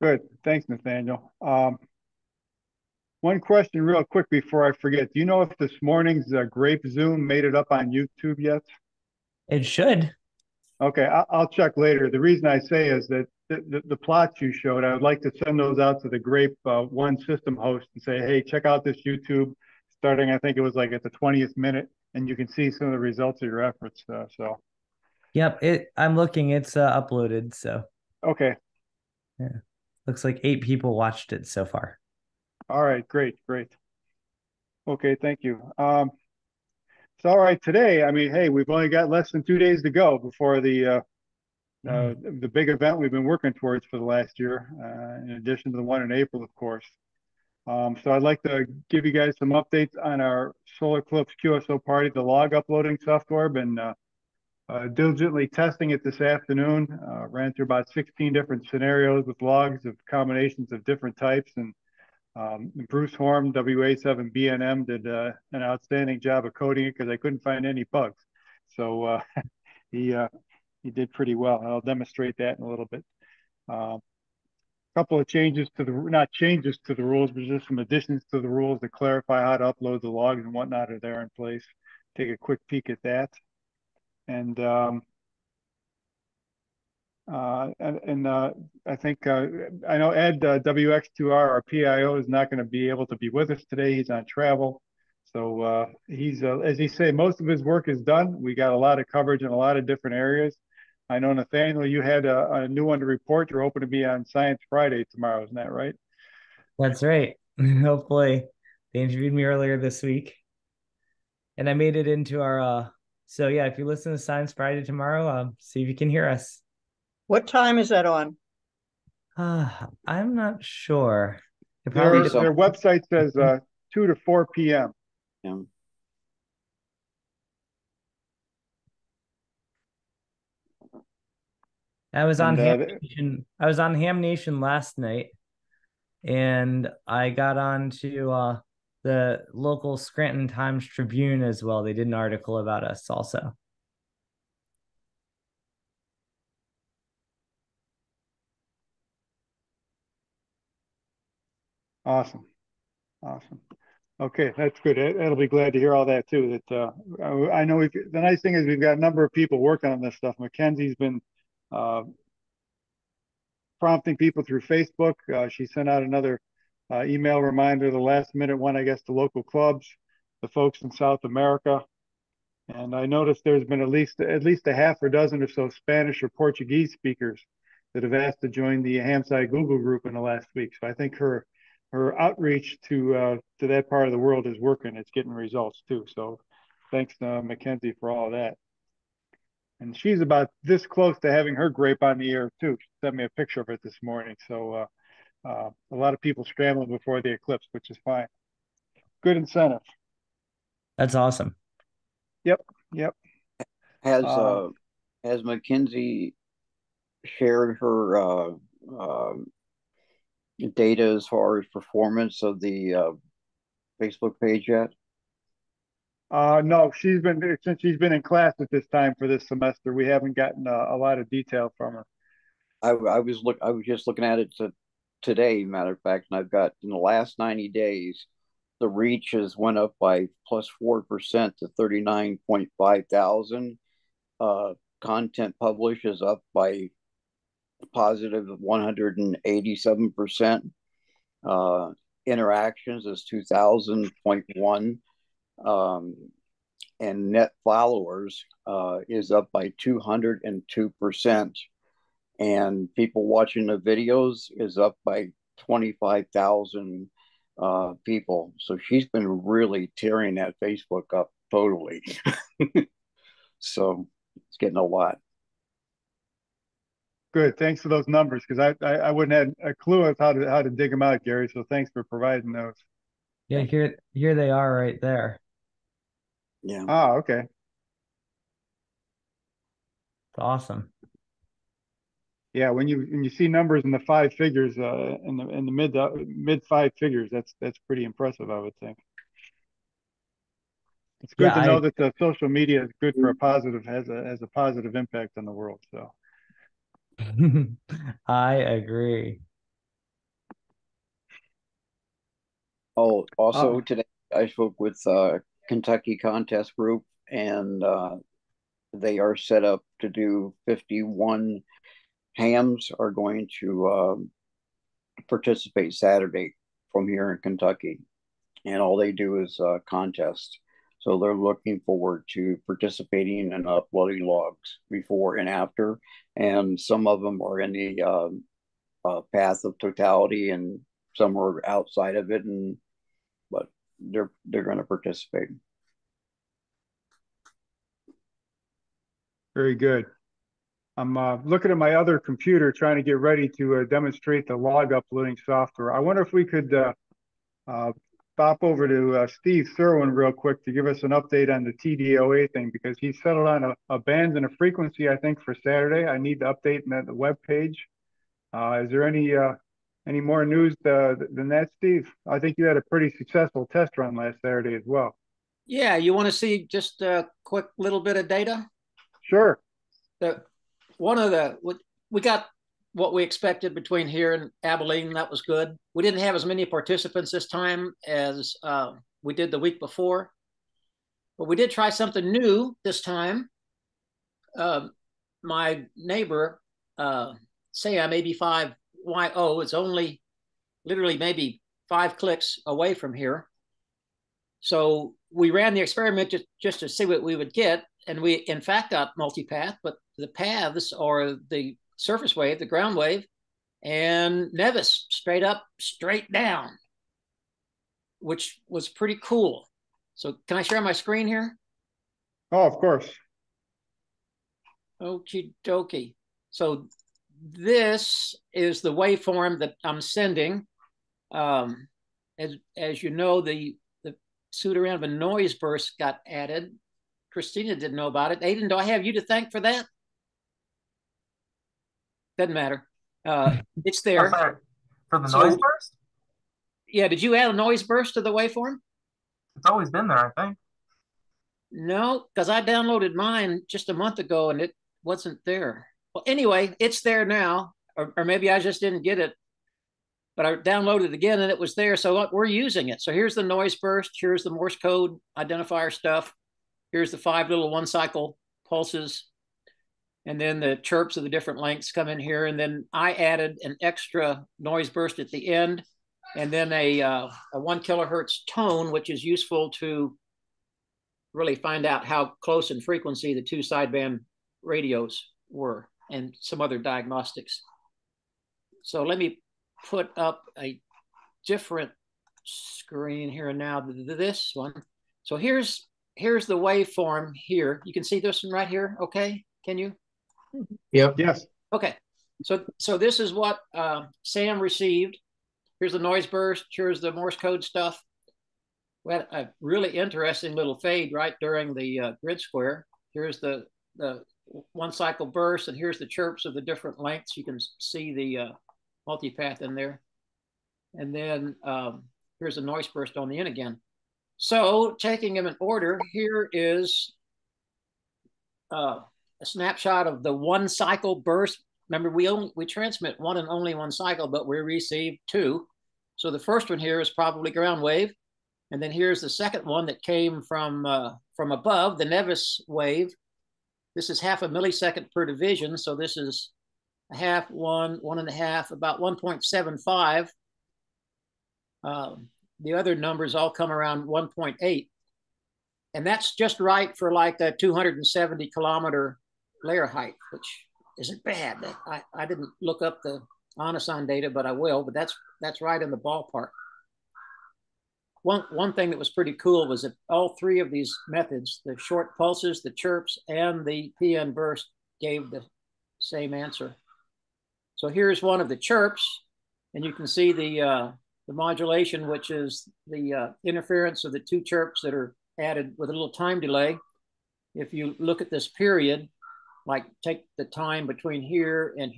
Good. Thanks, Nathaniel. One question real quick before I forget. Do you know if this morning's grape Zoom made it up on YouTube yet? It should. Okay, I'll check later. The reason I say is that the plots you showed, I would like to send those out to the Grape One system host and say, hey, check out this YouTube starting, I think it was like at the 20th minute, and you can see some of the results of your efforts. Yep, I'm looking, it's uploaded, so Okay. yeah. Looks like 8 people watched it so far. All right, great, great. Okay, thank you. So, all right, today, I mean, hey, we've only got less than 2 days to go before the big event we've been working towards for the last year, in addition to the one in April, of course. So I'd like to give you guys some updates on our Solar Eclipse QSO party, the log uploading software. Been diligently testing it this afternoon. Ran through about 16 different scenarios with logs of combinations of different types. And Bruce Horn, WA7BNM, did an outstanding job of coding it because I couldn't find any bugs. So he uh, he did pretty well. I'll demonstrate that in a little bit. A couple of changes to the not changes to the rules, but just some additions to the rules to clarify how to upload the logs and whatnot are there in place. Take a quick peek at that, and I think I know Ed WX2R, our PIO, is not going to be able to be with us today. He's on travel, so he's as he say, most of his work is done. We got a lot of coverage in a lot of different areas. I know Nathaniel, you had a new one to report. You're hoping to be on Science Friday tomorrow, isn't that right? That's right. Hopefully, they interviewed me earlier this week, and I made it into our. So yeah, if you listen to Science Friday tomorrow, see if you can hear us. What time is that on? I'm not sure. It probably Three Their something. website says 2 to 4 p.m. Yeah. I was on And Ham Nation. I was on Ham Nation last night, and I got on to the local Scranton Times Tribune as well. They did an article about us also. awesome, awesome. Okay, that's good. It'll be glad to hear all that too. That I know the nice thing is we've got a number of people working on this stuff. Mackenzie's been uh, prompting people through Facebook. She sent out another email reminder, the last minute one, I guess, to local clubs, the folks in South America. And I noticed there's been at least a half a dozen or so Spanish or Portuguese speakers that have asked to join the Hamside Google group in the last week. So I think her outreach to that part of the world is working. It's getting results too. So thanks to Mackenzie for all of that. And she's about this close to having her grape on the air too. She sent me a picture of it this morning. So a lot of people scrambling before the eclipse, which is fine. Good incentive. That's awesome. Yep, yep. Has Uh, uh has Mackenzie shared her uh data as far as performance of the Facebook page yet? no, since she's been in class at this time for this semester. We haven't gotten a lot of detail from her. I was just looking at it today, matter of fact, and I've got in the last 90 days the reach has went up by plus 4% to 39.5 thousand. Content published is up by positive 187%. Uh, Interactions is 2000.1. Um, and net followers is up by 202%. And people watching the videos is up by 25,000 people. So she's been really tearing that Facebook up totally. So it's getting a lot. Good. Thanks for those numbers because I wouldn't have a clue of how to dig them out, Gary. So thanks for providing those. Yeah, here they are right there. Yeah. Ah, okay. It's awesome. Yeah, when you see numbers in the five figures, in the mid five figures, that's pretty impressive, I would think. It's good Yeah, to know that the social media is good for a positive has a positive impact on the world. So I agree. Oh, Uh, also today I spoke with Kentucky Contest Group, and they are set up to do 51 hams are going to participate Saturday from here in Kentucky, and all they do is contest. So they're looking forward to participating and uploading logs before and after, and some of them are in the path of totality, and some are outside of it, and but they're going to participate. Very good. I'm looking at my other computer trying to get ready to demonstrate the log uploading software. I wonder if we could uh, stop over to Steve Serwin real quick to give us an update on the TDOA thing, because he settled on a band and a frequency, I think, for Saturday. I need to update the web page. Is there any more news than that, Steve? I think you had a pretty successful test run last Saturday as well. Yeah, you want to see just a quick little bit of data? Sure. The we got what we expected between here and Abilene. That was good. We didn't have as many participants this time as we did the week before, but we did try something new this time. My neighbor, Sam 85YO, is only literally maybe 5 clicks away from here. So we ran the experiment just to see what we would get. And we, in fact, got multipath, but the paths are the surface wave, the ground wave, and Nevis straight up, straight down, which was pretty cool. So can I share my screen here? Oh, of course. Okie dokie. So this is the waveform that I'm sending. As you know, the pseudo-random noise burst got added. Christina didn't know about it. Aiden, do I have you to thank for that? Doesn't matter. It's there. Sorry, for the noise burst? Yeah, did you add a noise burst to the waveform? It's always been there, I think. No, because I downloaded mine just a month ago and it wasn't there. Well, anyway, it's there now, or maybe I just didn't get it, but I downloaded it again and it was there. So look, we're using it. So here's the noise burst. Here's the Morse code identifier stuff. Here's the 5 little 1 cycle pulses. And then the chirps of the different lengths come in here. And then I added an extra noise burst at the end. And then a 1 kilohertz tone, which is useful to really find out how close in frequency the 2 sideband radios were, and some other diagnostics. So let me put up a different screen here and now, this one. So here's the waveform here. You can see this one right here, okay? Can you? Yep. Yes. Okay. So this is what Sam received. Here's the noise burst. Here's the Morse code stuff. We had a really interesting little fade right during the grid square. Here's the 1 cycle burst, and here's the chirps of the different lengths. You can see the multipath in there. And then here's a noise burst on the end again. So taking them in order, here is a snapshot of the 1 cycle burst. Remember, we transmit 1 and only 1 cycle, but we receive 2. So the first one here is probably ground wave. And then here's the second one that came from above, the Nevis wave. This is 0.5 millisecond per division. So this is a half, 1, 1.5, about 1.75. The other numbers all come around 1.8. And that's just right for like a 270 kilometer layer height, which isn't bad. I didn't look up the Anasan data, but I will, but that's right in the ballpark. One thing that was pretty cool was that all 3 of these methods, the short pulses, the chirps, and the PN burst, gave the same answer. So here's one of the chirps, and you can see the modulation, which is the interference of the 2 chirps that are added with a little time delay. If you look at this period, like take the time between here, and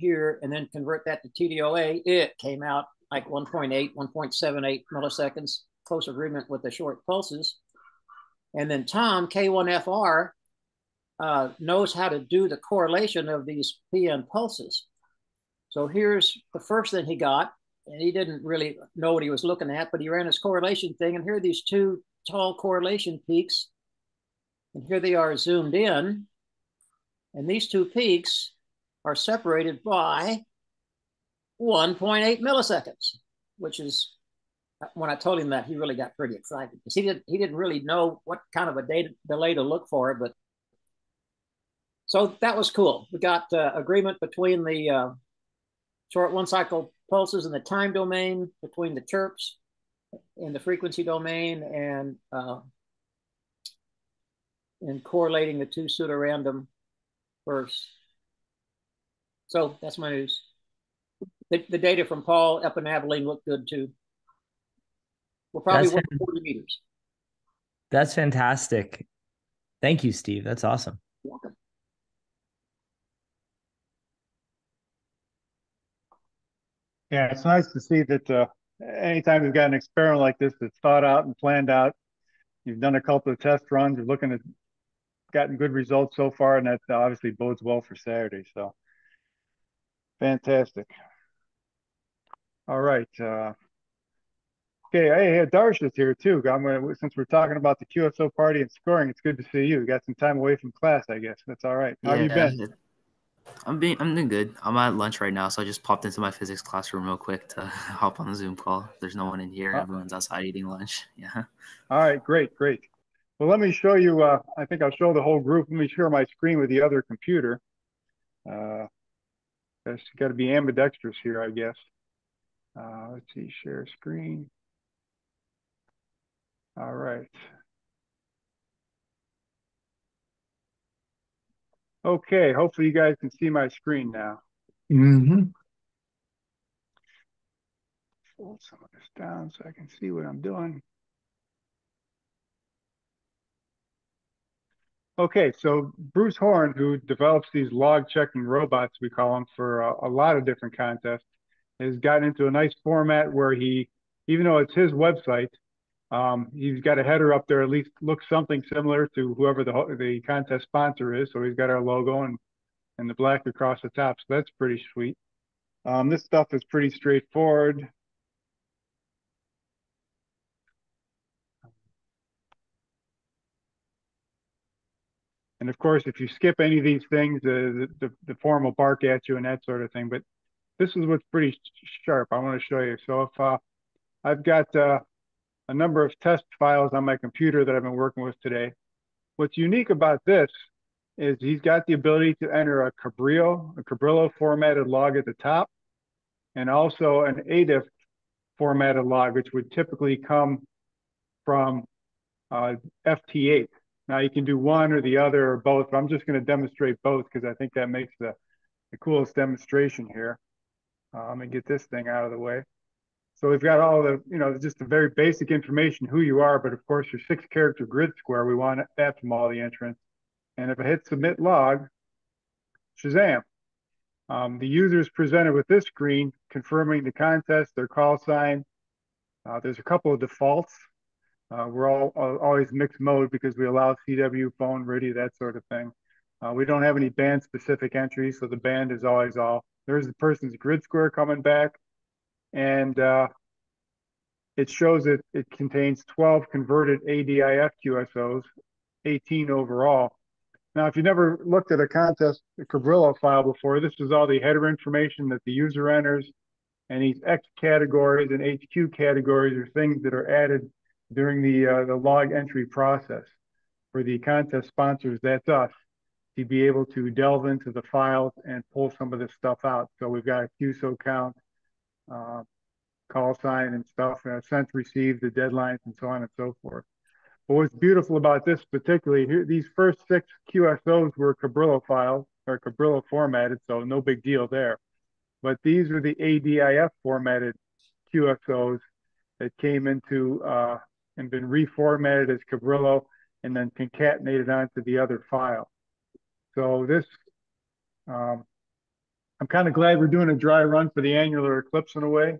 then convert that to TDOA, it came out like 1.8, 1.78 milliseconds, close agreement with the short pulses. And then Tom, K1FR, knows how to do the correlation of these PN pulses. So here's the first thing he got. and he didn't really know what he was looking at, but he ran his correlation thing, and here are these two tall correlation peaks, and here they are zoomed in, and these two peaks are separated by 1.8 milliseconds, which is, when I told him that, he really got pretty excited because he didn't really know what kind of a delay to look for, but so that was cool. We got agreement between the short one cycle pulses in the time domain, between the chirps in the frequency domain, and correlating the two pseudorandom bursts. So that's my news. The data from Paul Epinavaline looked good too. We're probably worth 40 meters. That's fantastic. Thank you, Steve. That's awesome. You're welcome. Yeah, it's nice to see that anytime you've got an experiment like this that's thought out and planned out, you've done a couple of test runs, you're looking at gotten good results so far, and that obviously bodes well for Saturday. So fantastic. All right. Okay, hey, Darsha's here too. Since we're talking about the QSO party and scoring, it's good to see you. You got some time away from class, I guess. That's all right. How have you been? I'm doing good. I'm at lunch right now, so I just popped into my physics classroom real quick to hop on the Zoom call. There's no one in here. Everyone's outside eating lunch. Yeah. All right, great. Well, let me show you. I think I'll show the whole group. Let me share my screen with the other computer. It's got to be ambidextrous here, I guess. Let's see, share screen. All right. Okay, hopefully you guys can see my screen now. Fold some of this down so I can see what I'm doing. Okay, so Bruce Horn, who develops these log checking robots, we call them, for a lot of different contests, has gotten into a nice format where even though it's his website, he's got a header up there, at least looks something similar to whoever the contest sponsor is. So he's got our logo and the black across the top. So that's pretty sweet. This stuff is pretty straightforward. And of course, if you skip any of these things, the form will bark at you and that sort of thing. But this is what's pretty sharp. I want to show you. So if I've got a number of test files on my computer that I've been working with today. What's unique about this is he's got the ability to enter a Cabrillo formatted log at the top, and also an ADIF formatted log, which would typically come from FT8. Now you can do one or the other or both, but I'm just going to demonstrate both because I think that makes the coolest demonstration here. Let me get this thing out of the way. So we've got all the, just the very basic information, who you are, but of course your 6-character grid square, we want that from all the entrants. And if I hit submit log, shazam. The user is presented with this screen confirming the contest, their call sign. There's a couple of defaults. We're always mixed mode because we allow CW, phone, radio, that sort of thing. We don't have any band specific entries, so the band is always all. There's the person's grid square coming back, and it shows that it contains 12 converted ADIF QSOs, 18 overall. Now, if you never looked at a Cabrillo file before, this is all the header information that the user enters, and these X categories and HQ categories are things that are added during the log entry process. For the contest sponsors, that's us, to be able to delve into the files and pull some of this stuff out. So we've got a QSO count, call sign and stuff, sent, received, the deadlines, and so on and so forth. But what's beautiful about this particularly, here, these first 6 QSOs were Cabrillo files, or Cabrillo formatted, so no big deal there. But these are the ADIF formatted QSOs that came into and been reformatted as Cabrillo and then concatenated onto the other file. So this, I'm kind of glad we're doing a dry run for the annular eclipse in a way.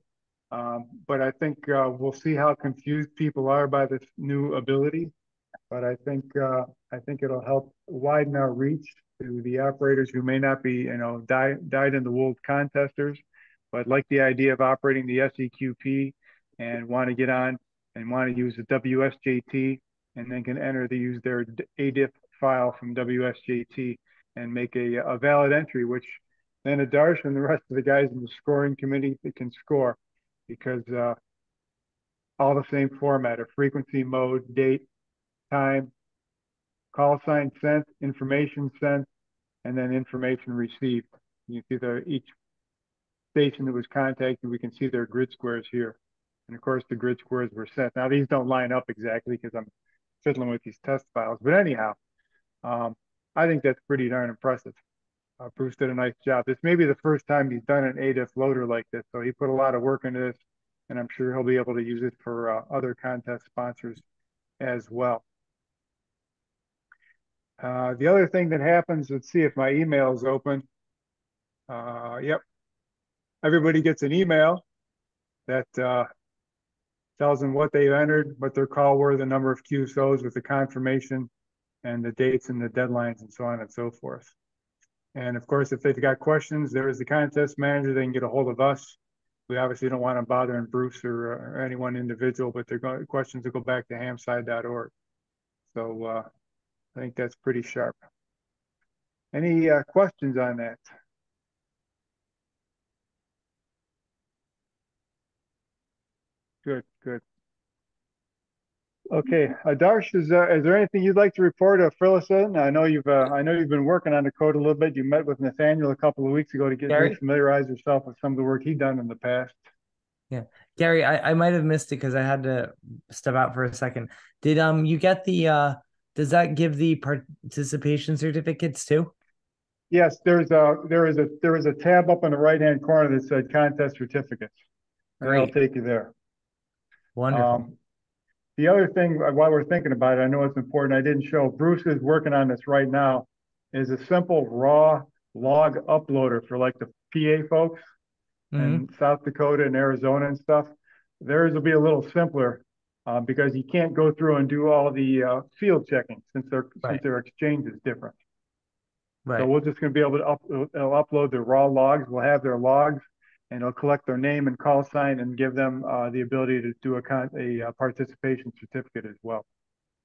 But I think we'll see how confused people are by this new ability. But I think it'll help widen our reach to the operators who may not be, dyed in the wool contesters, but like the idea of operating the SEQP and want to get on and want to use the WSJT and then can use their ADIF file from WSJT and make a valid entry, which then Adarsh and the rest of the guys in the scoring committee can score because all the same format of frequency, mode, date, time, call sign sent, information sent, and then information received. You see each station that was contacted, we can see their grid squares here. And of course, the grid squares were sent. Now, these don't line up exactly because I'm fiddling with these test files. But anyhow, I think that's pretty darn impressive. Bruce did a nice job. This may be the first time he's done an ADIF loader like this, so he put a lot of work into this, and I'm sure he'll be able to use it for other contest sponsors as well. The other thing that happens, let's see if my email is open. Yep. Everybody gets an email that tells them what they've entered, what their call were, the number of QSOs with the confirmation and the dates and the deadlines and so on and so forth. And of course, if they've got questions, there is the contest manager. They can get a hold of us. We obviously don't want to bother Bruce or any one individual, but their questions will go back to hamsci.org. So I think that's pretty sharp. Any questions on that? Good, good. Okay, Adarsh, is there anything you'd like to report, fill us in? I know you've been working on the code a little bit. You met with Nathaniel a couple of weeks ago to get familiarize yourself with some of the work he'd done in the past. Yeah, Gary, I might have missed it because I had to step out for a second. Did you get the does that give the participation certificates too? Yes, there is a tab up in the right-hand corner that said contest certificates. And that'll take you there. Wonderful. The other thing, while we're thinking about it, I know it's important. I didn't show. Bruce is working on this right now. Is a simple raw log uploader for like the PA folks in South Dakota and Arizona and stuff. Theirs will be a little simpler because you can't go through and do all the field checking since their exchange is different. Right. So we're just going to be able to upload their raw logs. We'll have their logs, and it'll collect their name and call sign and give them the ability to do a participation certificate as well.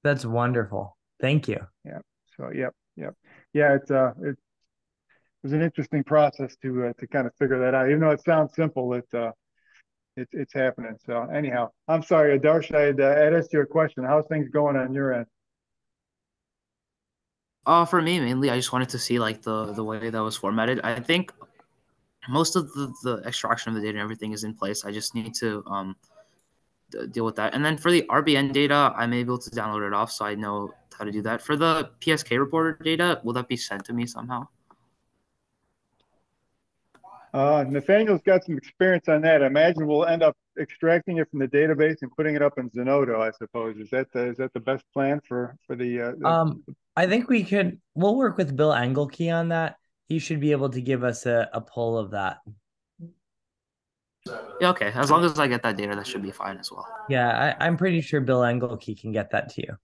That's wonderful. Thank you. Yeah. So yeah. It was an interesting process to kind of figure that out. Even though it sounds simple, it's happening. So anyhow, I'm sorry, Adarsh, I'd asked you a question. How's things going on your end? For me, mainly, I just wanted to see like the way that was formatted. I think most of the extraction of the data and everything is in place. I just need to deal with that. And then for the RBN data, I'm able to download it off, so I know how to do that. For the PSK reporter data, will that be sent to me somehow? Nathaniel's got some experience on that. I imagine we'll end up extracting it from the database and putting it up in Zenodo, I suppose. Is that the best plan for the I think we'll work with Bill Engelke on that. He should be able to give us a pull of that. Yeah, okay. As long as I get that data, that should be fine as well. Yeah, I'm pretty sure Bill Engelke can get that to you.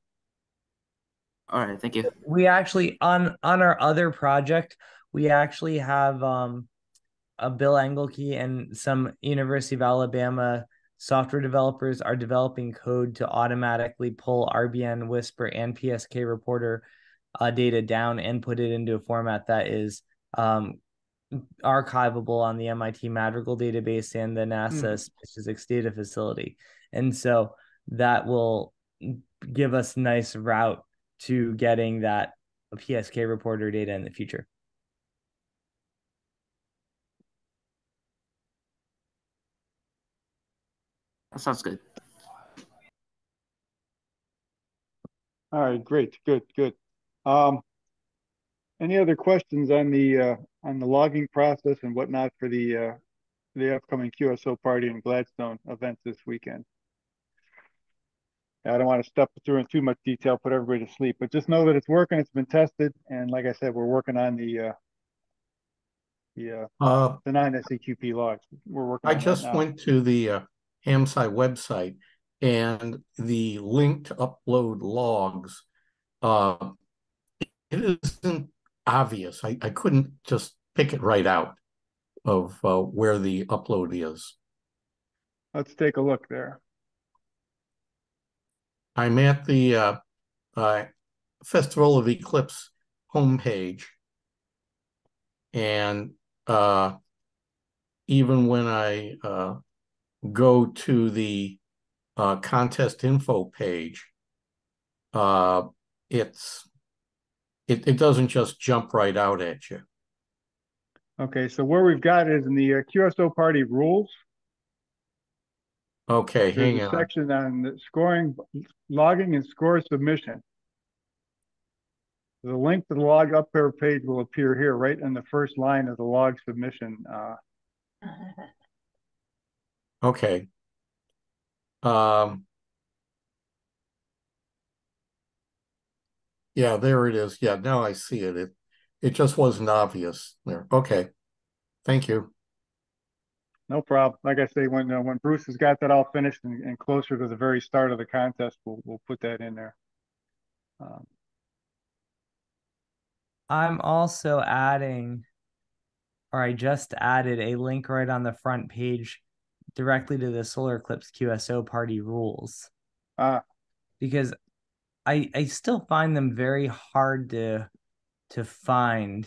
All right, thank you. We actually on our other project, we actually have a Bill Engelke and some University of Alabama software developers are developing code to automatically pull RBN, Whisper, and PSK reporter data down and put it into a format that is archivable on the MIT Madrigal database and the NASA Statistics Data Facility. And so that will give us a nice route to getting that PSK reporter data in the future. That sounds good. All right, great, good. Any other questions on the logging process and whatnot for the upcoming QSO party and Gladstone events this weekend? I don't want to step through in too much detail, put everybody to sleep, but just know that it's working. It's been tested, and like I said, we're working on the non-SEQP logs. We're working. I just went to the HamSci website, and the link to upload logs. It isn't obvious. I couldn't just pick it right out. where the upload is. Let's take a look there. I'm at the Festival of Eclipse homepage, and even when I go to the contest info page, it doesn't just jump right out at you. Okay, so where we've got is in the QSO party rules. Okay, There's hang a on. section on the scoring, logging, and score submission. The link to the log upper page will appear here, right in the first line of the log submission. Okay. Yeah, there it is. Yeah, now I see it. It just wasn't obvious there. Okay. Thank you. No problem. Like I say, when Bruce has got that all finished and closer to the very start of the contest, we'll put that in there. I'm also adding, or I just added a link right on the front page directly to the Solar Eclipse QSO party rules. Because I still find them very hard to find.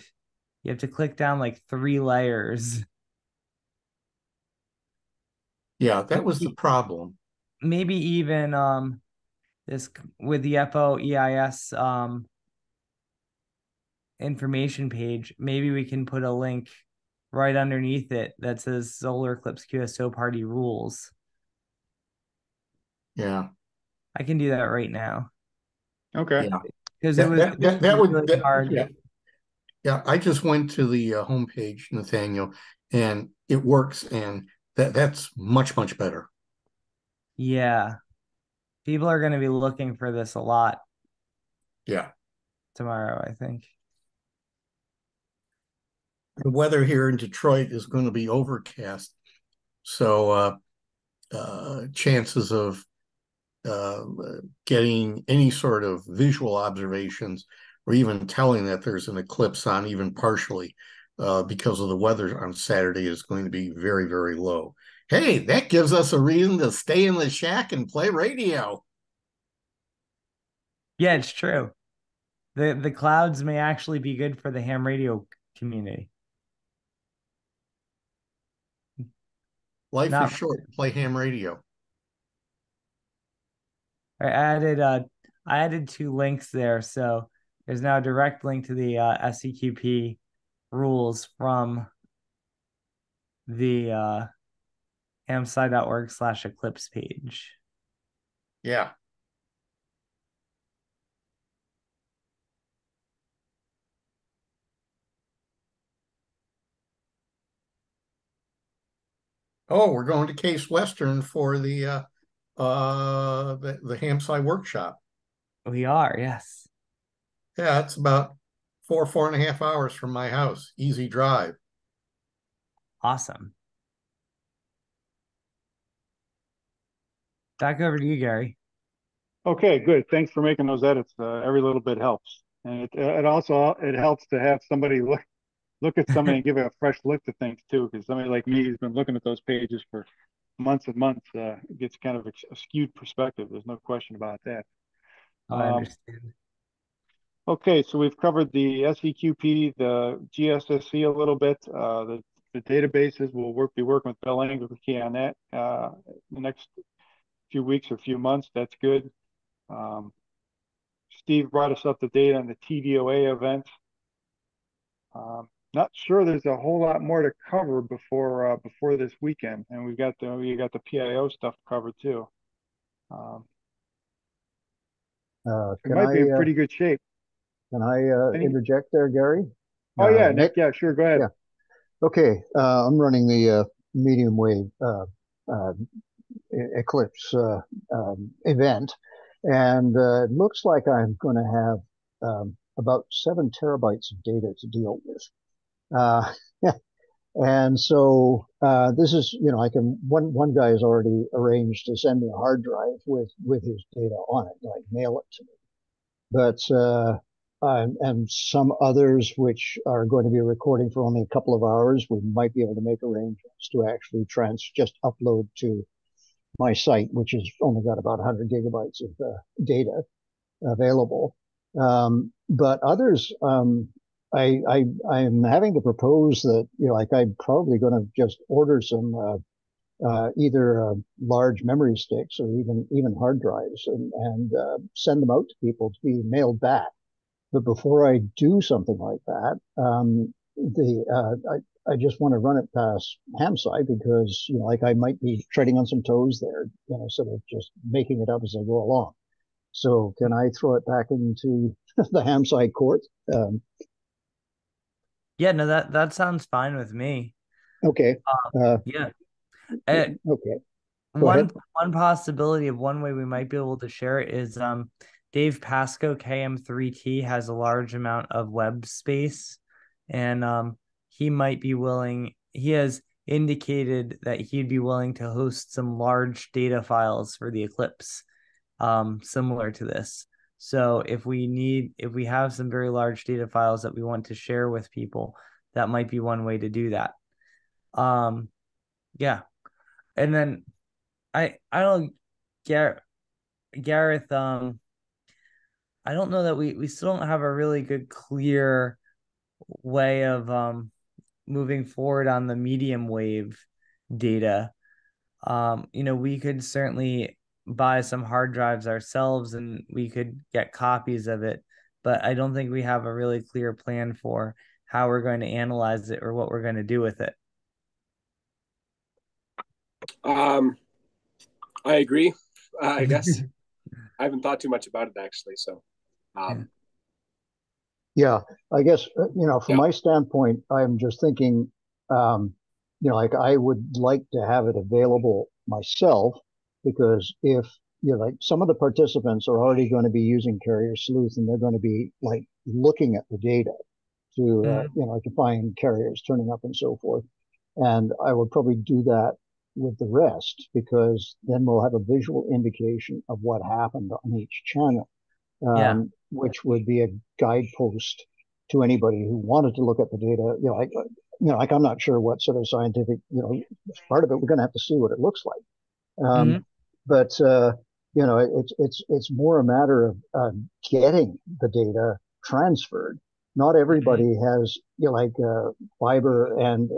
You have to click down like 3 layers. Yeah, that was the problem. Maybe even this with the FOEIS information page, maybe we can put a link right underneath it that says Solar Eclipse QSO party rules. Yeah. I can do that right now. Okay. Yeah. Because it was really hard. Yeah. Yeah, I just went to the homepage, Nathaniel, and it works, and that's much, much better. Yeah. People are going to be looking for this a lot. Yeah. Tomorrow, I think. The weather here in Detroit is going to be overcast, so chances of getting any sort of visual observations or even telling that there's an eclipse on even partially because of the weather on Saturday is going to be very, very low. Hey, that gives us a reason to stay in the shack and play radio. Yeah, it's true. The clouds may actually be good for the ham radio community. Life is short. Play ham radio. I added 2 links there, so there's now a direct link to the SEQP rules from the hamsci.org/eclipse page. Yeah. Oh, we're going to Case Western for the Ham-Sci workshop. We are, yes. Yeah, it's about 4.5 hours from my house. Easy drive. Awesome. Back over to you, Gary. Okay, good. Thanks for making those edits. Every little bit helps, and it also helps to have somebody look at somebody and give it a fresh look to things too. Because somebody like me who's been looking at those pages for months and months gets kind of a skewed perspective. There's no question about that. I understand. Okay, so we've covered the SEQP, the GSSC a little bit. The databases, we'll be working with Bill Engelke on that the next few weeks or few months. That's good. Steve brought us up to date on the TDOA event. Not sure there's a whole lot more to cover before this weekend, and we got the PIO stuff covered too. It might be in pretty good shape. Can I interject there, Gary? Oh yeah, Nick. Yeah, sure. Go ahead. Yeah. Okay. I'm running the medium wave Eclipse event, and it looks like I'm going to have about 7 terabytes of data to deal with. And so this is, I can, one guy has already arranged to send me a hard drive with his data on it, like mail it to me. But and some others which are going to be recording for only a couple of hours, we might be able to make arrangements to actually just upload to my site, which has only got about 100 gigabytes of data available. But others, I'm having to propose that, like I'm probably going to just order some either large memory sticks or even hard drives and send them out to people to be mailed back. But before I do something like that, I just want to run it past Hamside because, like I might be treading on some toes there, sort of just making it up as I go along. So can I throw it back into the Hamside court? Yeah, no, that sounds fine with me. Okay. Yeah. Okay. Go One ahead. one possibility of one way we might be able to share it is Dave Pasco KM3T has a large amount of web space, and he might be willing. He has indicated that he'd be willing to host some large data files for the Eclipse, similar to this. So if we have some very large data files that we want to share with people, that might be one way to do that. Yeah, and then I don't Gareth, I don't know that we still don't have a really good clear way of moving forward on the medium wave data. We could certainly buy some hard drives ourselves and we could get copies of it, but I don't think we have a really clear plan for how we're going to analyze it or what we're going to do with it. I agree. I guess I haven't thought too much about it actually. So, yeah, I guess, from my standpoint, I'm just thinking, like I would like to have it available myself because if, like some of the participants are already going to be using Carrier Sleuth and they're going to be like looking at the data to, to find carriers turning up and so forth. And I would probably do that with the rest because then we'll have a visual indication of what happened on each channel, which would be a guidepost to anybody who wanted to look at the data. Like I'm not sure what sort of scientific, part of it. We're going to have to see what it looks like. But it's more a matter of getting the data transferred. Not everybody has fiber and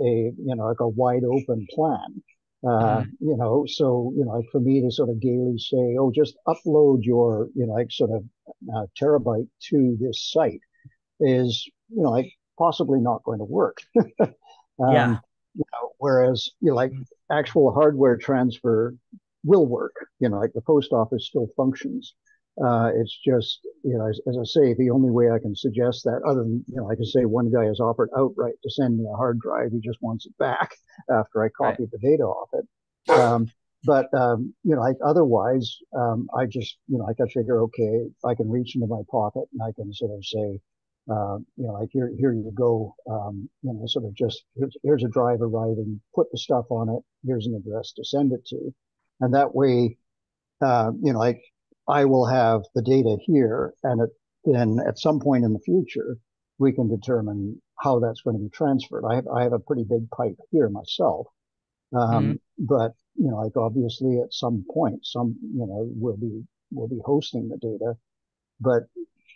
like a wide open plan. So like for me to sort of gaily say, oh, just upload your like sort of terabyte to this site is like possibly not going to work. Whereas like actual hardware transfer will work. Like the post office still functions. It's just, as I say, the only way I can suggest that, other than, I can say one guy has offered outright to send me a hard drive. He just wants it back after I copied the data off it. But like otherwise, I just, like I figure, okay, I can reach into my pocket and I can sort of say, like here you go, sort of just, here's a drive arriving, put the stuff on it, here's an address to send it to. And that way, like I will have the data here, and then at some point in the future, we can determine how that's going to be transferred. I have a pretty big pipe here myself, but like obviously at some point, we'll be hosting the data, but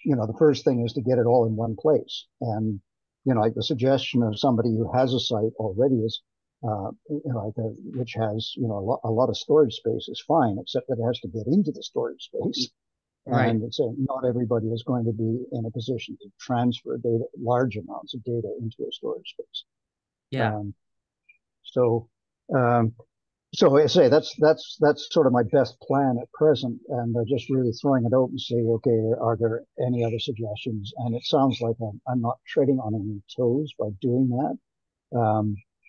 the first thing is to get it all in one place. And like the suggestion of somebody who has a site already is, which has a lot of storage space is fine, except that it has to get into the storage space. And it's not everybody is going to be in a position to transfer data, large amounts of data into a storage space. So I say that's sort of my best plan at present, and just really throwing it out and say, okay, are there any other suggestions? And it sounds like I'm not treading on any toes by doing that.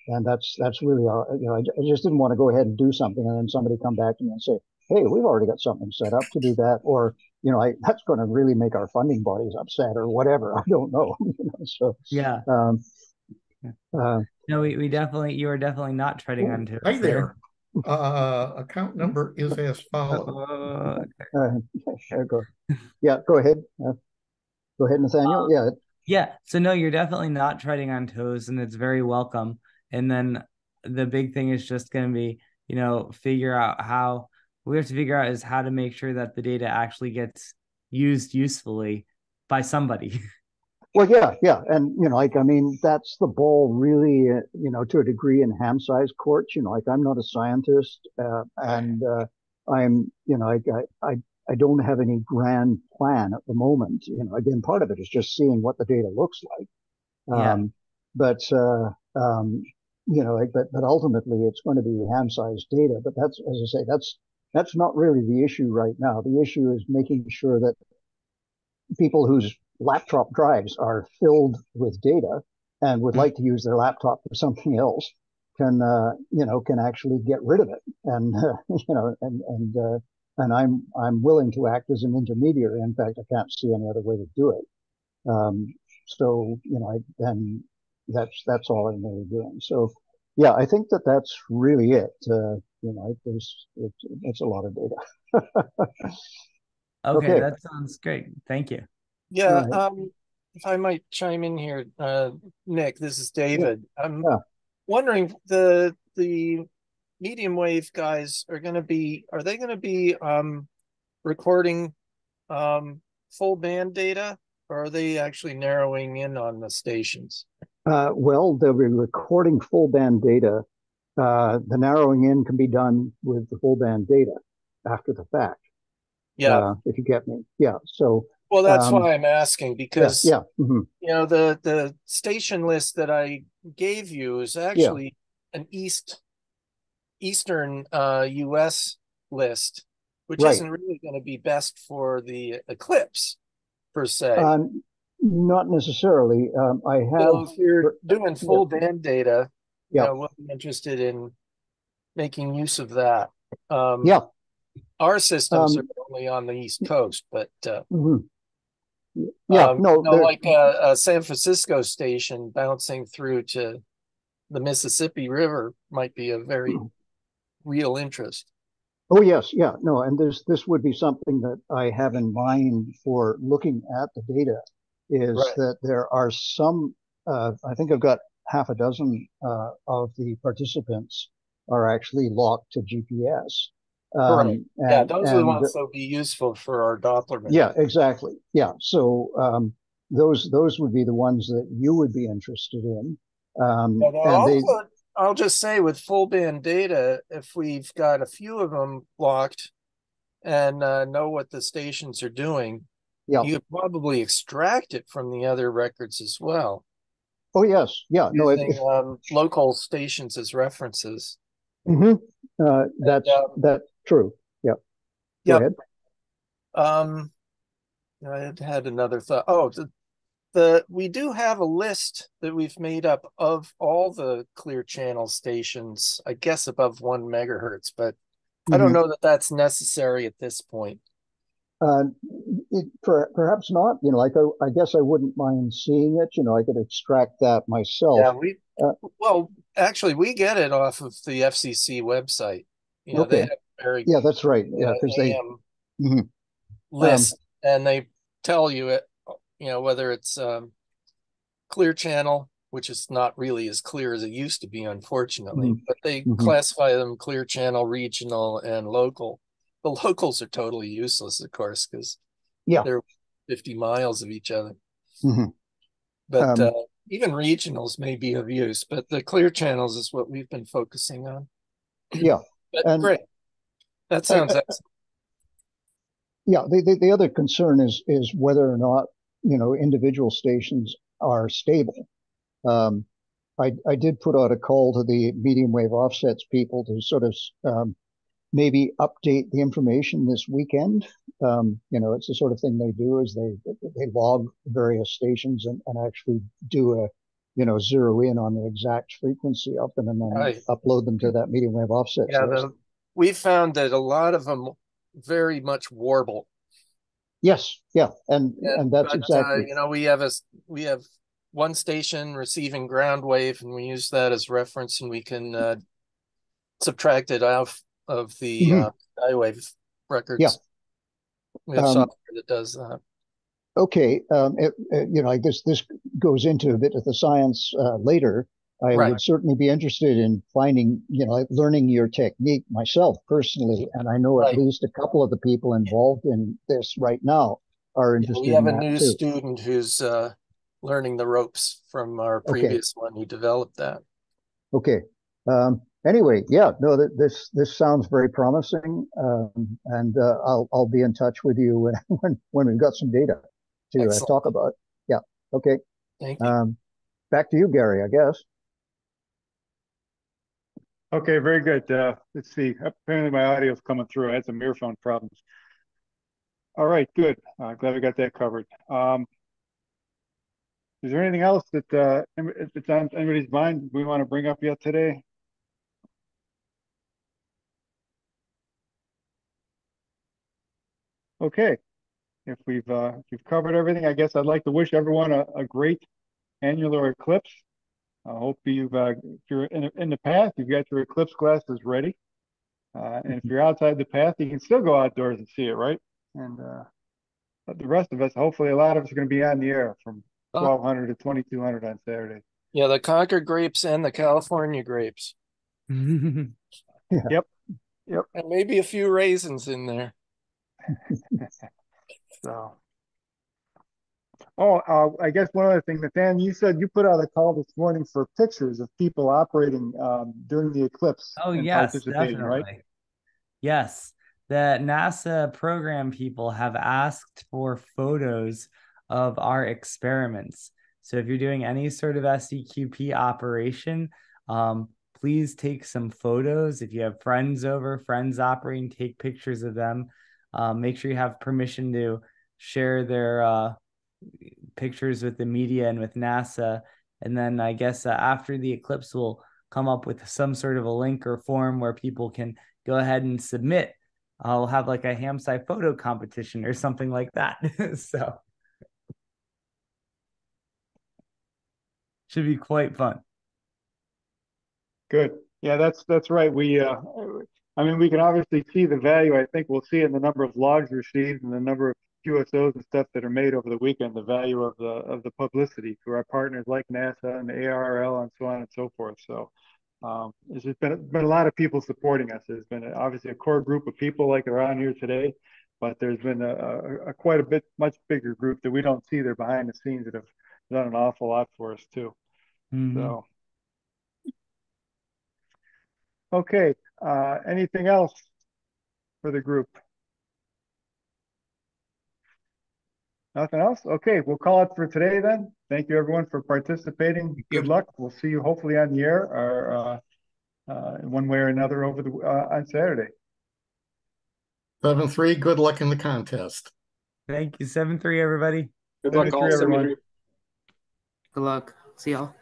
And that's really, I just didn't want to go ahead and do something and then somebody come back to me and say, hey, we've already got something set up to do that, or that's going to really make our funding bodies upset or whatever. I don't know. So no, we definitely, you are definitely not treading on toes. Hi there. Account number is as follows. Yeah, go ahead. Go Go ahead, Nathaniel. Yeah. Yeah. So no, you're definitely not treading on toes, and it's very welcome. And then the big thing is just going to be, figure out how we have to figure out is how to make sure that the data actually gets used usefully by somebody. Well, yeah. And, I mean, that's the ball really, to a degree in ham-sized courts. I'm not a scientist, and I don't have any grand plan at the moment. Again, part of it is just seeing what the data looks like. Yeah. But but ultimately it's going to be ham-sized data. But that's, as I say, that's not really the issue right now. The issue is making sure that people whose laptop drives are filled with data and would like to use their laptop for something else can actually get rid of it. And and I'm willing to act as an intermediary. In fact, I can't see any other way to do it. So then that's all I'm really doing. So yeah, I think that's really it. It's a lot of data. Okay, that sounds great. Thank you. Yeah, Right. if I might chime in here, Nick, this is David. I'm Yeah. wondering the medium wave guys are they going to be recording full band data, or are they actually narrowing in on the stations? Well, they'll be recording full band data. The narrowing in can be done with the full band data after the fact. Yeah. If you get me. Yeah. So. Well, that's why I'm asking, because yeah. Mm-hmm. The station list that I gave you is actually an eastern U.S. list, which isn't really going to be best for the Eclipse per se. Not necessarily. I have. So if you're doing full band data, we'll be interested in making use of that. Our systems are only on the East Coast, but like a San Francisco station bouncing through to the Mississippi River might be a very real interest. Oh yes, yeah, no, and this would be something that I have in mind for looking at the data. Is that there are some? I think I've got half a dozen of the participants are actually locked to GPS. Right. Yeah, those are the ones that would be useful for our Doppler machine. Yeah, exactly. Yeah, so those would be the ones that you would be interested in. I'll just say with full band data, if we've got a few of them blocked and know what the stations are doing, you could probably extract it from the other records as well. Oh yes, yeah. Using local stations as references. That's true. Yep. Go ahead. I had another thought. Oh, we do have a list that we've made up of all the clear channel stations, I guess above 1 megahertz, but I don't know that that's necessary at this point. Perhaps not. I guess I wouldn't mind seeing it. I could extract that myself. Yeah, well, actually, we get it off of the FCC website. They have very that's right. Yeah, because they list, and they tell you it. Whether it's clear channel, which is not really as clear as it used to be, unfortunately, but they classify them clear channel, regional, and local. The locals are totally useless, of course, because they're 50 miles of each other. But even regionals may be of use, but the clear channels is what we've been focusing on. But great. That sounds excellent. Yeah, the other concern is whether or not individual stations are stable. I did put out a call to the medium wave offsets people to sort of maybe update the information this weekend. It's the sort of thing they do is they log various stations and actually do a zero in on the exact frequency of them and then upload them to that medium wave offset. We found that a lot of them very much warble. Yes, yeah, and that's exactly. We have one station receiving ground wave, and we use that as reference, and we can subtract it out of the skywave records. We have software that does that. Okay, this goes into a bit of the science later. I Right. would certainly be interested in finding, learning your technique myself personally, and I know at Right. least a couple of the people involved in this right now are Yeah, we interested in have a that new too. student who's learning the ropes from our Okay, previous one who developed that. okay. Anyway, yeah, no, this sounds very promising, and I'll be in touch with you when we've got some data to Excellent. talk about. Yeah, okay. Thank you. Back to you, Gary, I guess. Okay, very good. Let's see. Apparently my audio is coming through. I had some earphone problems. All right, good. Glad we got that covered. Is there anything else that it's on anybody's mind we want to bring up yet today? Okay, if we've covered everything, I guess I'd like to wish everyone a great annular eclipse. I hope if you're in the path, you've got your eclipse glasses ready. And if you're outside the path, you can still go outdoors and see it, right? And but the rest of us, hopefully, a lot of us are going to be on the air from 1200 to 2200 on Saturday. Yeah, the Concord grapes and the California grapes. Yep, yep. And maybe a few raisins in there. So, I guess one other thing, Nathan, you said you put out a call this morning for pictures of people operating during the eclipse Oh, and yes, participating, right? definitely. Yes, the NASA program people have asked for photos of our experiments. So if you're doing any sort of SEQP operation, please take some photos. If you have friends over, friends operating, take pictures of them. Make sure you have permission to share their pictures with the media and with NASA. And then I guess after the eclipse, we'll come up with some sort of a link or form where people can go ahead and submit. I'll have like a ham sci photo competition or something like that. So should be quite fun. Good. Yeah, that's right. I mean, we can obviously see the value. I think we'll see in the number of logs received and the number of QSOs and stuff that are made over the weekend. The value of the publicity to our partners like NASA and the ARRL and so on and so forth. So there's just been a lot of people supporting us. There's been obviously a core group of people like are on here today, but there's been a quite a bit much bigger group that we don't see there behind the scenes that have done an awful lot for us too. Mm-hmm. So. Okay, anything else for the group? Nothing else? Okay, we'll call it for today then. Thank you everyone for participating. Good luck. We'll see you hopefully on the air or one way or another over on Saturday. 7-3, good luck in the contest. Thank you. 7-3, everybody. Good luck, all. 7-3, everyone. 7-3. Good luck. See y'all.